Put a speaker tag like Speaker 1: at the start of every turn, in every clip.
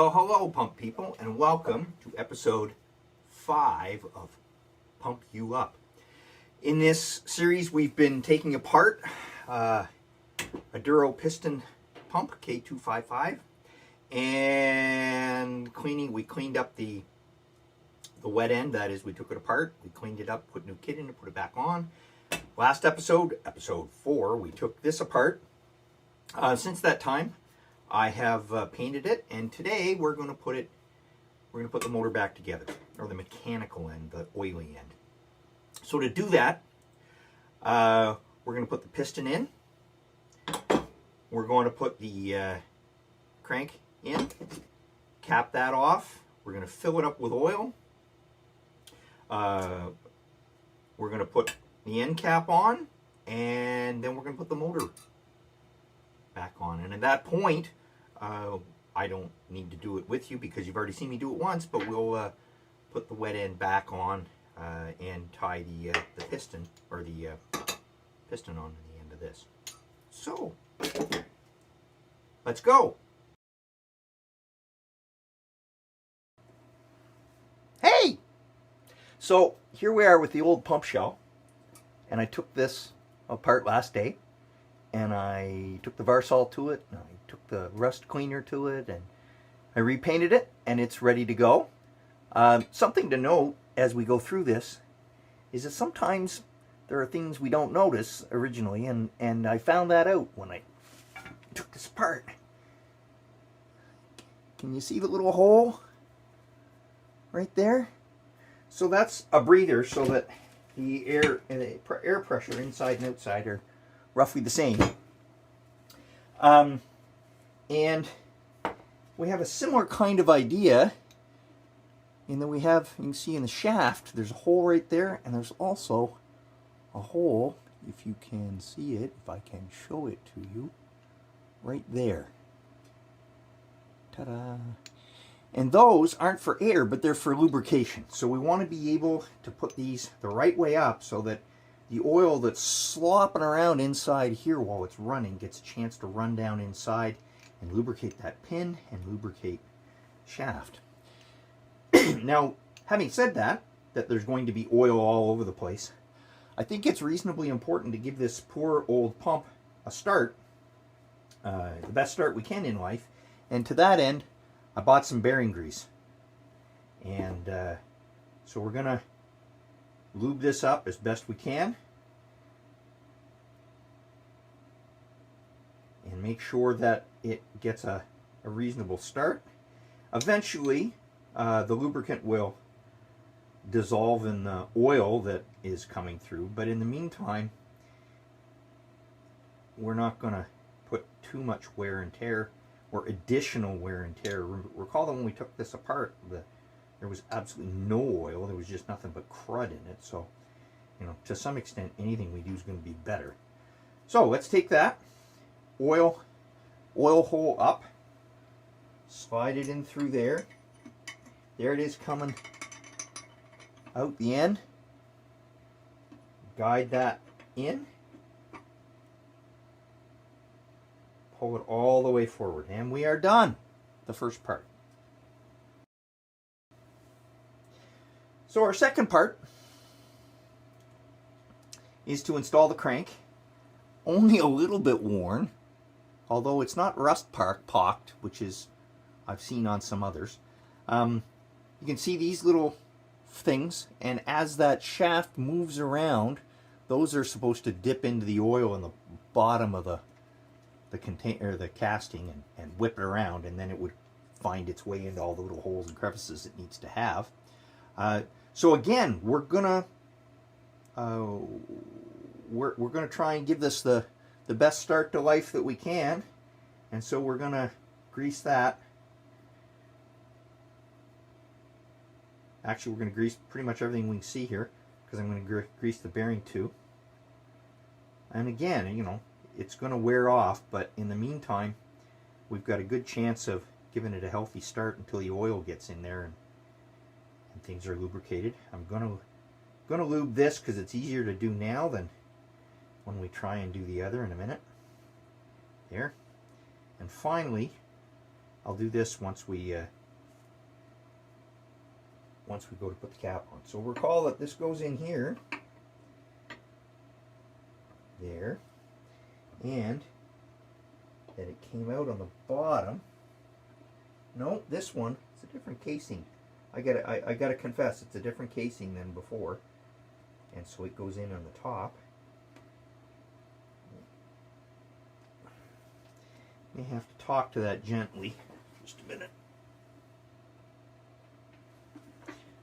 Speaker 1: Well, hello, pump people, and welcome to episode 5 of Pump You Up. In this series, we've been taking apart a Duro piston pump, K-255, and cleaning. We cleaned up the wet end. That is, we took it apart, we cleaned it up, put new kit in it, put it back on. Last episode, episode 4, we took this apart. Since that time, I have painted it, and today we're going to put the motor back together, or the mechanical end, the oily end. So to do that, we're going to put the piston in. We're going to put the crank in, cap that off. We're going to fill it up with oil. We're going to put the end cap on, and then we're going to put the motor back on. And at that point, I don't need to do it with you because you've already seen me do it once, but we'll put the wet end back on and tie the piston, or the piston on the end of this. So, let's go. Hey! So, here we are with the old pump shell, and I took this apart last day, and I took the Varsol to it, and I took the rust cleaner to it, and I repainted it, and it's ready to go. Something to note as we go through this is that sometimes there are things we don't notice originally, and I found that out when I took this apart. Can you see the little hole right there? So that's a breather, so that the air pressure inside and outside are roughly the same. And we have a similar kind of idea in that we have, you can see in the shaft, there's a hole right there, and there's also a hole, if you can see it, if I can show it to you, right there. Ta-da! And those aren't for air, but they're for lubrication. So we want to be able to put these the right way up so that the oil that's slopping around inside here while it's running gets a chance to run down inside and lubricate that pin and lubricate shaft. Now, having said that there's going to be oil all over the place, I think it's reasonably important to give this poor old pump a start, the best start we can in life. And to that end, I bought some bearing grease. And so we're going to lube this up as best we can and make sure that it gets a reasonable start. Eventually, the lubricant will dissolve in the oil that is coming through, but in the meantime, we're not going to put too much wear and tear or additional wear and tear. Recall that when we took this apart, there was absolutely no oil. There was just nothing but crud in it. So, you know, to some extent, anything we do is going to be better. So let's take that oil hole up, slide it in through there. There it is coming out the end. Guide that in. Pull it all the way forward. And we are done. The first part. So our second part is to install the crank. Only a little bit worn, although it's not rust pocked, which is I've seen on some others. You can see these little things, and as that shaft moves around, those are supposed to dip into the oil in the bottom of the container, the casting, and whip it around, and then it would find its way into all the little holes and crevices it needs to have. So again, we're gonna try and give this the best start to life that we can, and so we're gonna grease that. Actually, we're going to grease pretty much everything we can see here, because I'm going to grease the bearing too. And again, you know, it's going to wear off, but in the meantime, we've got a good chance of giving it a healthy start until the oil gets in there and things are lubricated. I'm going to lube this because it's easier to do now than when we try and do the other in a minute. There. And finally, I'll do this once we once we go to put the cap on. So recall that this goes in here, there, and that it came out on the bottom. No, this one, it's a different casing. I gotta confess, it's a different casing than before. And so it goes in on the top. May have to talk to that gently. Just a minute.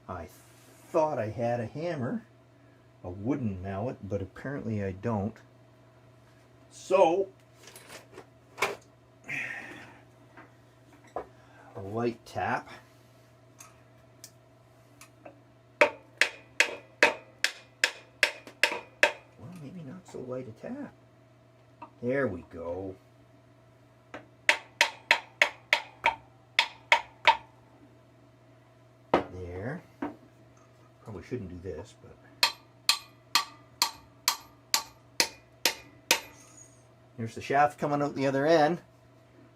Speaker 1: I thought I had a hammer, a wooden mallet, but apparently I don't. So, a light tap. Well, maybe not so light a tap. There we go. There. Probably shouldn't do this, but here's the shaft coming out the other end.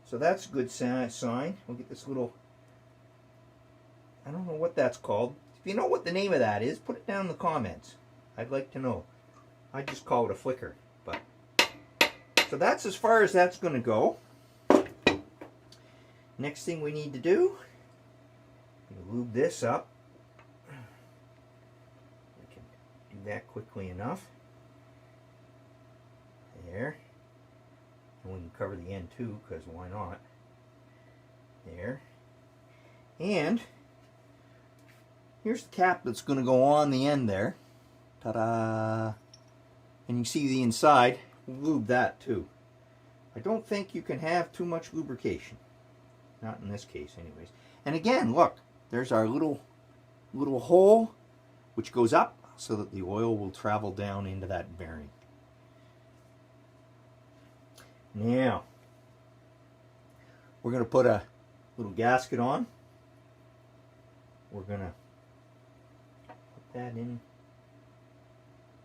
Speaker 1: So that's a good sign. We'll get this little, I don't know what that's called. If you know what the name of that is, put it down in the comments. I'd like to know. I just call it a flicker. But so that's as far as that's going to go. Next thing we need to do, lube this up. We can do that quickly enough. There. And we can cover the end too, because why not? There. And here's the cap that's going to go on the end there. Ta-da! And you see the inside. We'll lube that too. I don't think you can have too much lubrication. Not in this case anyways. And again, look, there's our little hole which goes up so that the oil will travel down into that bearing. Now, we're going to put a little gasket on. We're going to put that in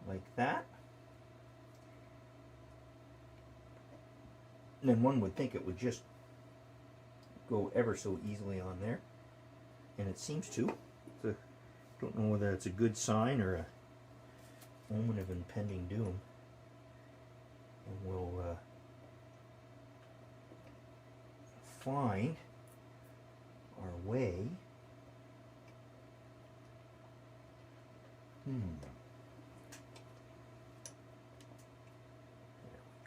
Speaker 1: like that. And then one would think it would just go ever so easily on there. And it seems to. I don't know whether it's a good sign or a moment of impending doom. And we'll find our way. There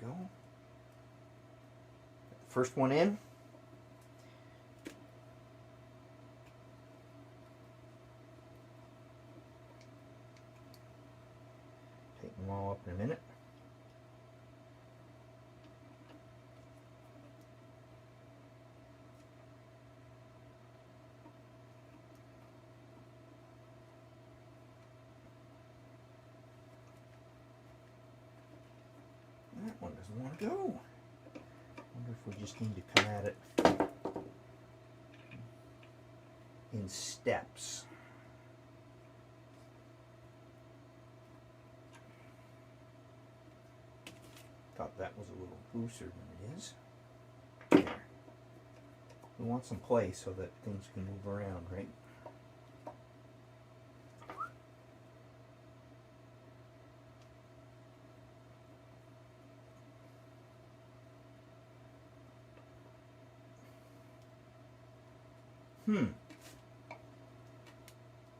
Speaker 1: we go. First one in. Take them all up in a minute. That one doesn't want to go. Wonder if we just need to come at it in steps. Thought that was a little looser than it is. There. We want some play so that things can move around, right?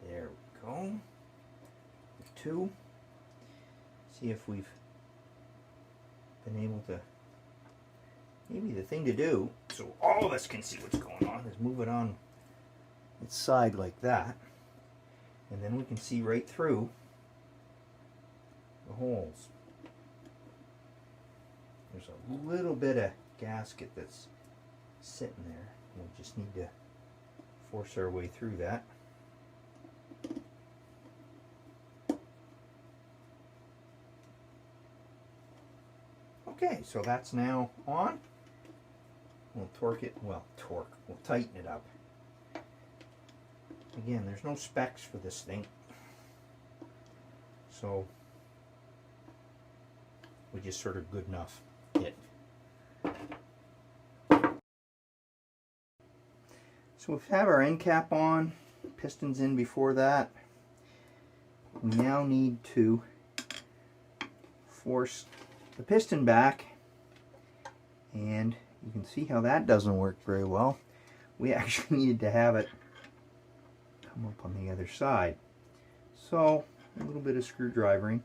Speaker 1: There we go. Two. See if we've been able to. Maybe the thing to do, so all of us can see what's going on, is move it on its side like that. And then we can see right through the holes. There's a little bit of gasket that's sitting there. We just need to force our way through that. Okay, so that's now on. We'll torque it, we'll tighten it up. Again, there's no specs for this thing. So, we just sort of good enough it. So we have our end cap on, pistons in before that. We now need to force the piston back, and you can see how that doesn't work very well. We actually needed to have it come up on the other side. So a little bit of screwdrivering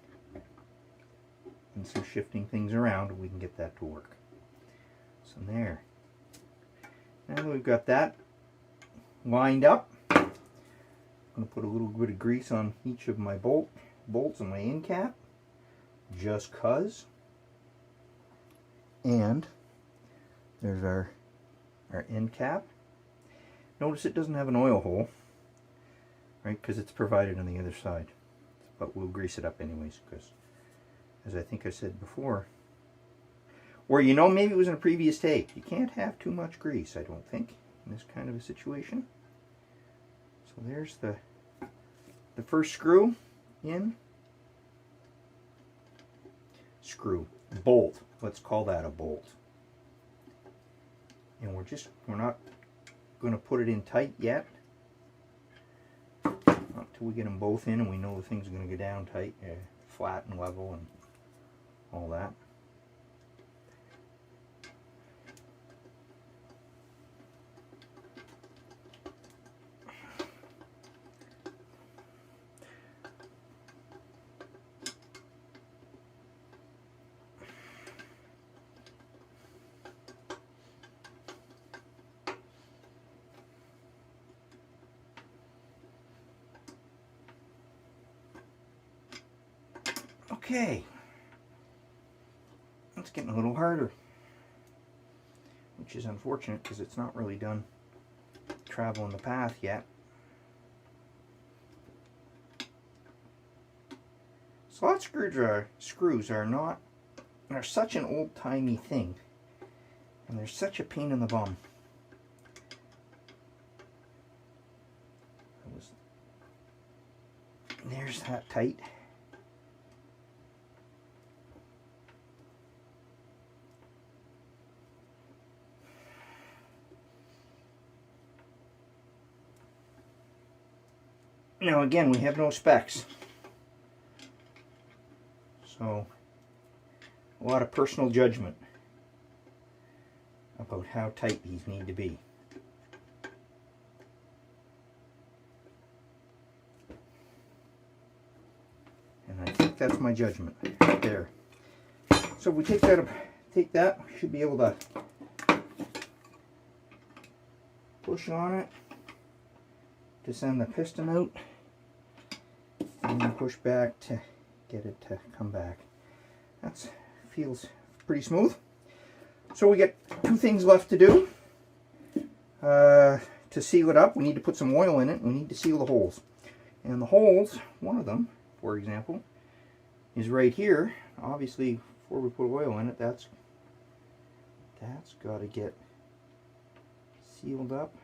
Speaker 1: and some shifting things around, and we can get that to work. So there. Now that we've got that lined up, I'm going to put a little bit of grease on each of my bolts and my end cap, just 'cause. And there's our end cap. Notice it doesn't have an oil hole, right? Because it's provided on the other side. But we'll grease it up anyways, because as I think I said before, or you know, maybe it was in a previous take, you can't have too much grease, I don't think, in this kind of a situation. So there's the first screw in. Bolt. Let's call that a bolt. And we're not going to put it in tight yet. Not until we get them both in and we know the thing's going to go down tight, flat and level and all that. Okay, it's getting a little harder, which is unfortunate because it's not really done traveling the path yet. Slot screws are such an old-timey thing, and they're such a pain in the bum. There's that tight. Now again, we have no specs, so a lot of personal judgment about how tight these need to be. And I think that's my judgment right there. So if we take that, we should be able to push on it to send the piston out, and then push back to get it to come back. That feels pretty smooth. So we get two things left to do. To seal it up, we need to put some oil in it. We need to seal the holes. And the holes, one of them, for example, is right here. Obviously, before we put oil in it, that's got to get sealed up.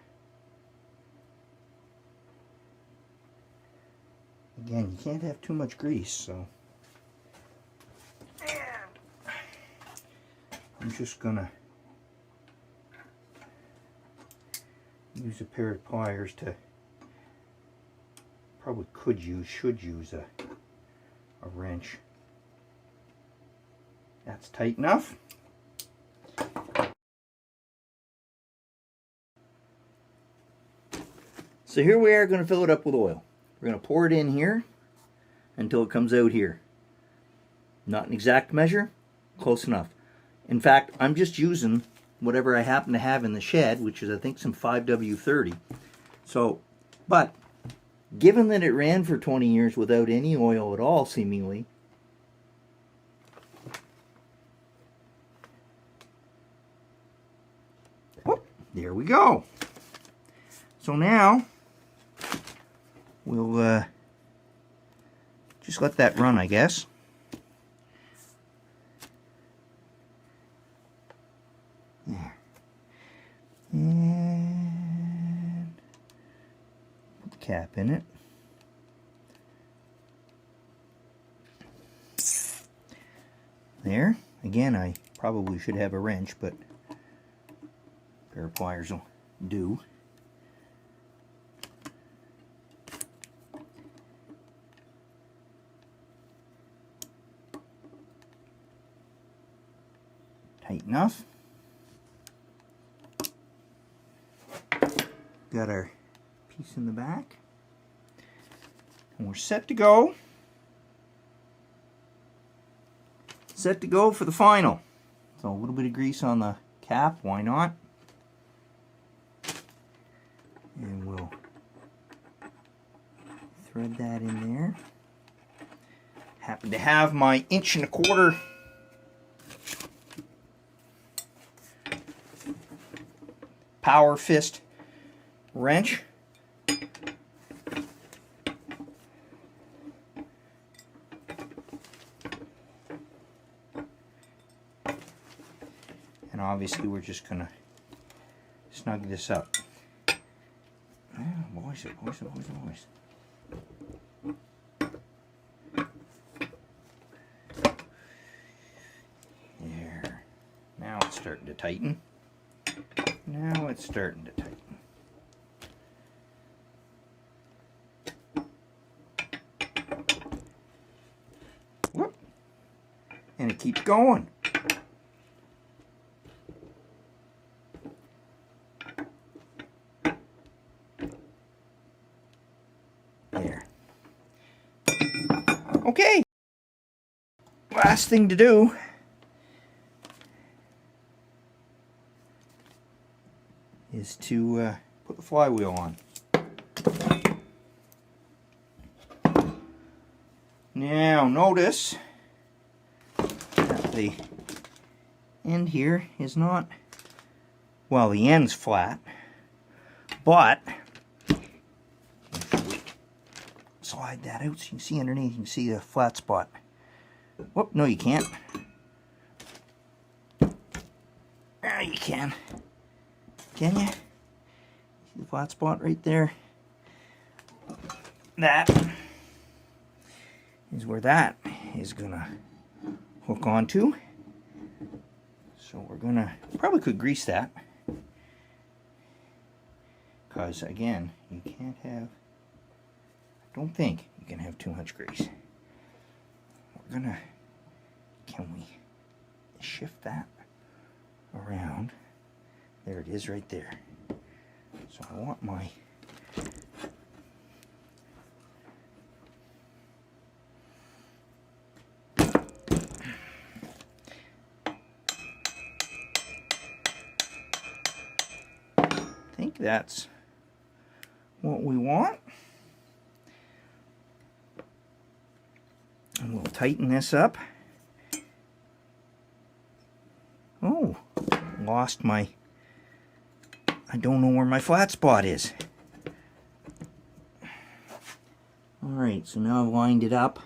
Speaker 1: Again, you can't have too much grease, so I'm just gonna use a pair of pliers to, should use a wrench. That's tight enough. So here we are going to fill it up with oil. We're going to pour it in here until it comes out here. Not an exact measure, close enough. In fact, I'm just using whatever I happen to have in the shed, which is I think some 5W30. So, but given that it ran for 20 years without any oil at all, seemingly, whoop, there we go. So now we'll just let that run, I guess. There. And put the cap in it. There. Again, I probably should have a wrench, but a pair of pliers will do. Tight enough. Got our piece in the back. And we're set to go. Set to go for the final. So a little bit of grease on the cap, why not? And we'll thread that in there. Happen to have my 1.25" power fist wrench. And obviously we're just gonna snug this up. Boys. There. Now it's starting to tighten. Now it's starting to tighten. Whoop. And it keeps going. There. Okay. Last thing to do is to put the flywheel on. Now notice that the end here is not, well, the end's flat, but slide that out so you can see underneath, you can see the flat spot. Whoop, no you can't. There you can. Can you? See the flat spot right there? That is where that is gonna hook onto. So we're gonna, probably could grease that. Because again, you can't have, I don't think you can have too much grease. We're gonna, can we shift that around? There it is right there. So I want my I think that's what we want. And we'll tighten this up. Oh, lost my, I don't know where my flat spot is. Alright, so now I've lined it up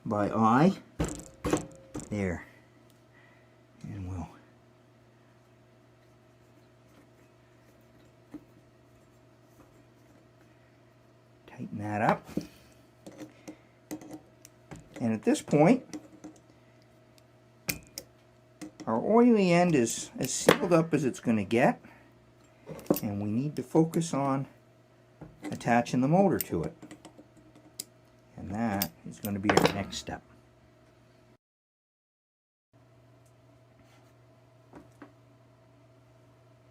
Speaker 1: by eye. There. And we'll tighten that up. And at this point, our oily end is as sealed up as it's going to get. And we need to focus on attaching the motor to it. And that is going to be our next step.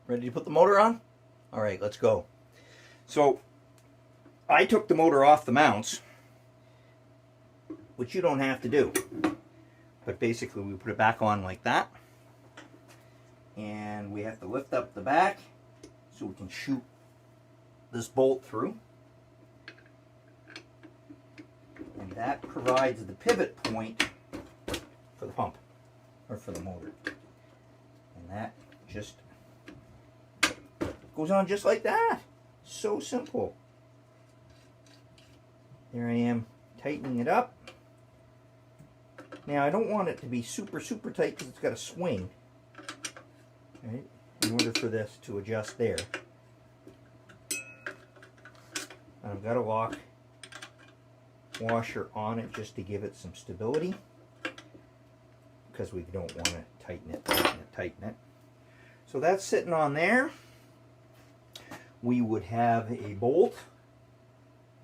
Speaker 1: Ready to put the motor on? Alright, let's go. So, I took the motor off the mounts, which you don't have to do. But basically we put it back on like that. And we have to lift up the back so we can shoot this bolt through. And that provides the pivot point for the pump, or for the motor. And that just goes on just like that. So simple. There I am tightening it up. Now I don't want it to be super tight because it's got a swing, right, in order for this to adjust there. And I've got a lock washer on it just to give it some stability, because we don't want to tighten it. So that's sitting on there. We would have a bolt,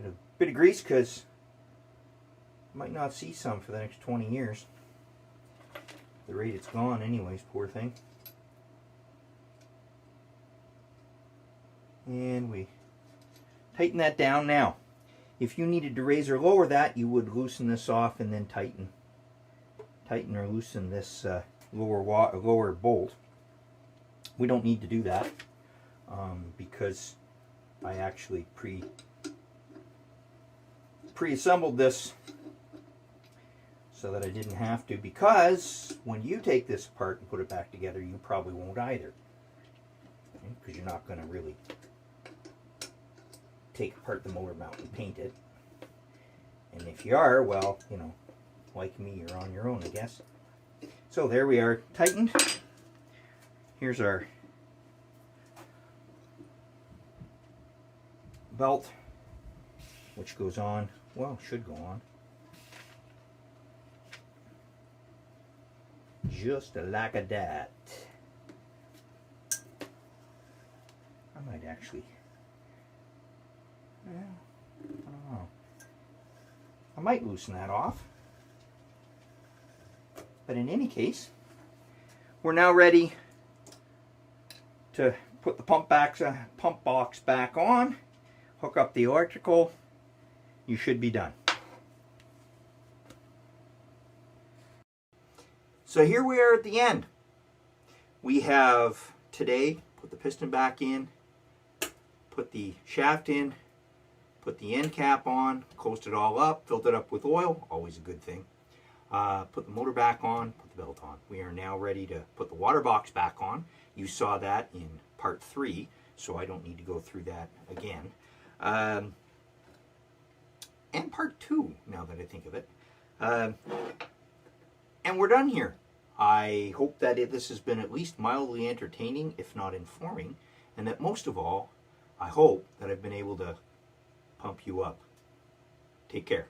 Speaker 1: a bit of grease, because might not see some for the next 20 years. the rate it's gone anyways, poor thing. And we tighten that down. Now, if you needed to raise or lower that, you would loosen this off and then tighten or loosen this lower bolt. We don't need to do that because I actually pre-assembled this so that I didn't have to, because when you take this apart and put it back together, you probably won't either, because you're not going to really take apart the motor mount and paint it. And if you are, well, you know, like me, you're on your own, I guess. So there we are, tightened. Here's our belt, which goes on, well, should go on just like a that. I might actually, well, I don't know. I might loosen that off. But in any case, we're now ready to put the pump box back on, hook up the electrical. You should be done. So here we are at the end. We have today put the piston back in, put the shaft in, put the end cap on, closed it all up, filled it up with oil, always a good thing. Put the motor back on, put the belt on. We are now ready to put the water box back on. You saw that in part 3, so I don't need to go through that again. And part 2, now that I think of it. And we're done here. I hope that this has been at least mildly entertaining, if not informing, and that most of all, I hope that I've been able to pump you up. Take care.